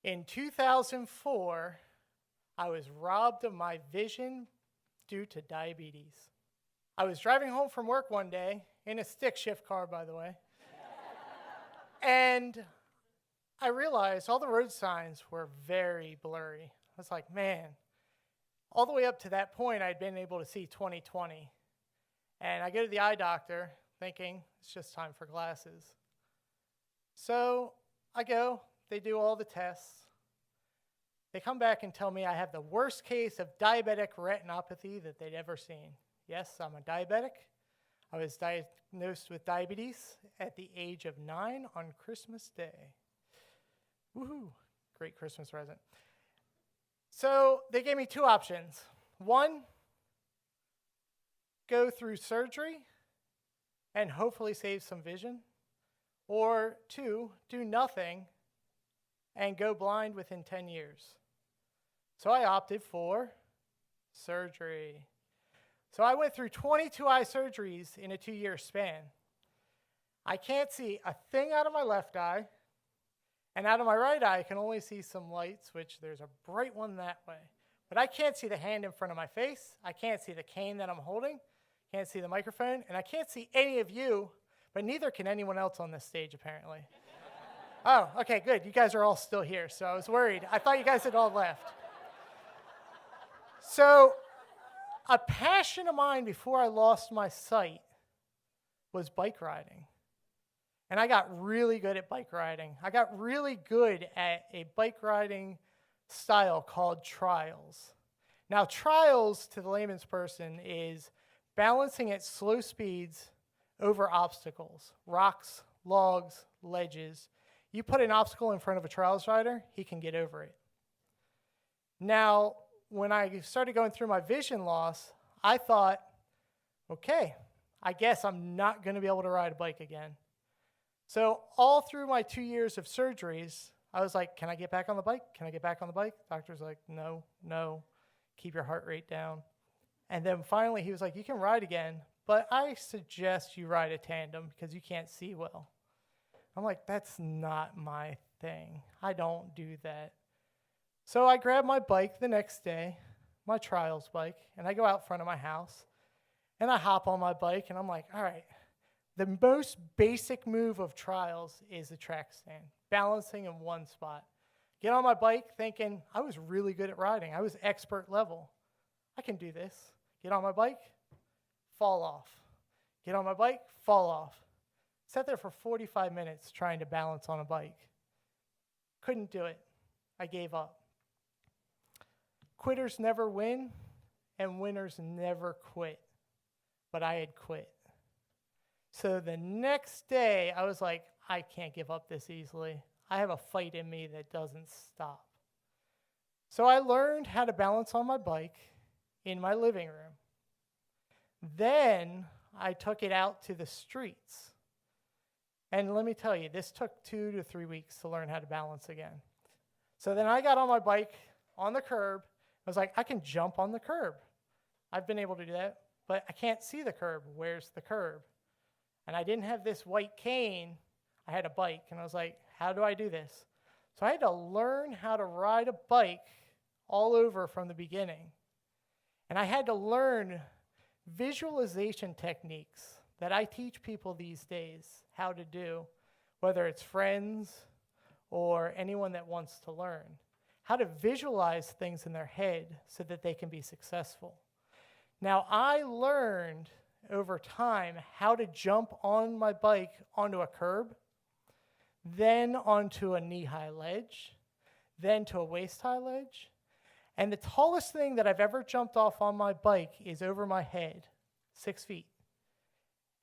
In 2004, I was robbed of my vision due to diabetes. I was driving home from work one day, in a stick shift car, by the way, and I realized all the road signs were very blurry. I was like, man, all the way up to that point, I'd been able to see 20/20. And I go to the eye doctor thinking it's just time for glasses. So I go, they do all the tests. They come back and tell me I have the worst case of diabetic retinopathy that they'd ever seen. Yes, I'm a diabetic. I was diagnosed with diabetes at the age of 9 on Christmas Day. Woohoo, great Christmas present. So they gave me two options. One, go through surgery and hopefully save some vision. Or two, do nothing and go blind within 10 years. So I opted for surgery. So I went through 22 eye surgeries in a 2-year span. I can't see a thing out of my left eye, and out of my right eye I can only see some lights, which there's a bright one that way. But I can't see the hand in front of my face. I can't see the cane that I'm holding. Can't see the microphone, and I can't see any of you, but neither can anyone else on this stage, apparently. Oh, okay, good. You guys are all still here, so I was worried. I thought you guys had all left. So a passion of mine before I lost my sight was bike riding. And I got really good at bike riding. I got really good at a bike riding style called trials. Now, trials, to the layman's person, is balancing at slow speeds over obstacles, rocks, logs, ledges. You put an obstacle in front of a trials rider, he can get over it. Now, when I started going through my vision loss, I thought, okay, I guess I'm not going to be able to ride a bike again. So all through my 2 years of surgeries, I was like, can I get back on the bike? Can I get back on the bike? Doctor's like, no, keep your heart rate down. And then finally he was like, you can ride again, but I suggest you ride a tandem because you can't see well. I'm like, that's not my thing. I don't do that. So I grab my bike the next day, my trials bike, and I go out front of my house, and I hop on my bike, and I'm like, all right, the most basic move of trials is the track stand, balancing in one spot. Get on my bike thinking I was really good at riding. I was expert level. I can do this. Get on my bike, fall off. Get on my bike, fall off. Sat there for 45 minutes trying to balance on a bike. Couldn't do it. I gave up. Quitters never win, and winners never quit. But I had quit. So the next day, I was like, I can't give up this easily. I have a fight in me that doesn't stop. So I learned how to balance on my bike in my living room. Then I took it out to the streets. And let me tell you, this took 2 to 3 weeks to learn how to balance again. So then I got on my bike on the curb. I was like, I can jump on the curb. I've been able to do that, but I can't see the curb. Where's the curb? And I didn't have this white cane. I had a bike, and I was like, how do I do this? So I had to learn how to ride a bike all over from the beginning. And I had to learn visualization techniques that I teach people these days how to do, whether it's friends or anyone that wants to learn, how to visualize things in their head so that they can be successful. Now, I learned over time how to jump on my bike onto a curb, then onto a knee-high ledge, then to a waist-high ledge. And the tallest thing that I've ever jumped off on my bike is over my head, 6 feet.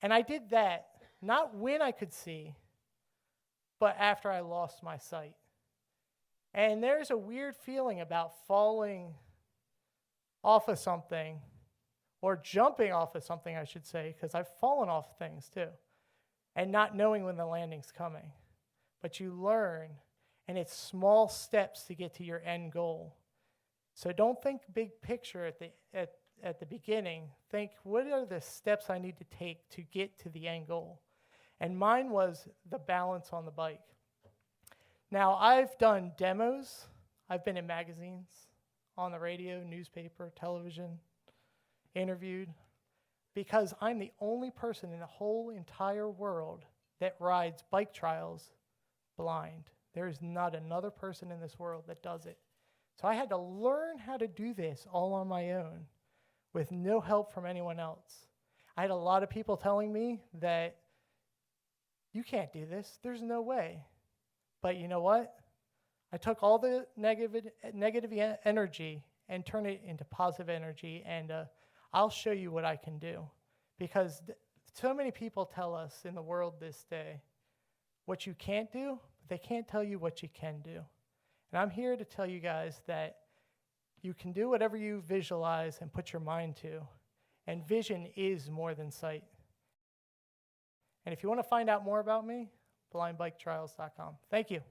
And I did that not when I could see, but after I lost my sight. And there's a weird feeling about falling off of something, or jumping off of something, I should say, because I've fallen off things too, and not knowing when the landing's coming. But you learn, and it's small steps to get to your end goal. So don't think big picture at the beginning. Think, what are the steps I need to take to get to the end goal? And mine was the balance on the bike. Now, I've done demos. I've been in magazines, on the radio, newspaper, television, interviewed, because I'm the only person in the whole entire world that rides bike trials blind. There is not another person in this world that does it. So I had to learn how to do this all on my own with no help from anyone else. I had a lot of people telling me that you can't do this. There's no way. But you know what? I took all the negative energy and turned it into positive energy, and I'll show you what I can do. Because so many people tell us in the world this day what you can't do, but they can't tell you what you can do. And I'm here to tell you guys that you can do whatever you visualize and put your mind to. And vision is more than sight. And if you want to find out more about me, blindbiketrials.com. Thank you.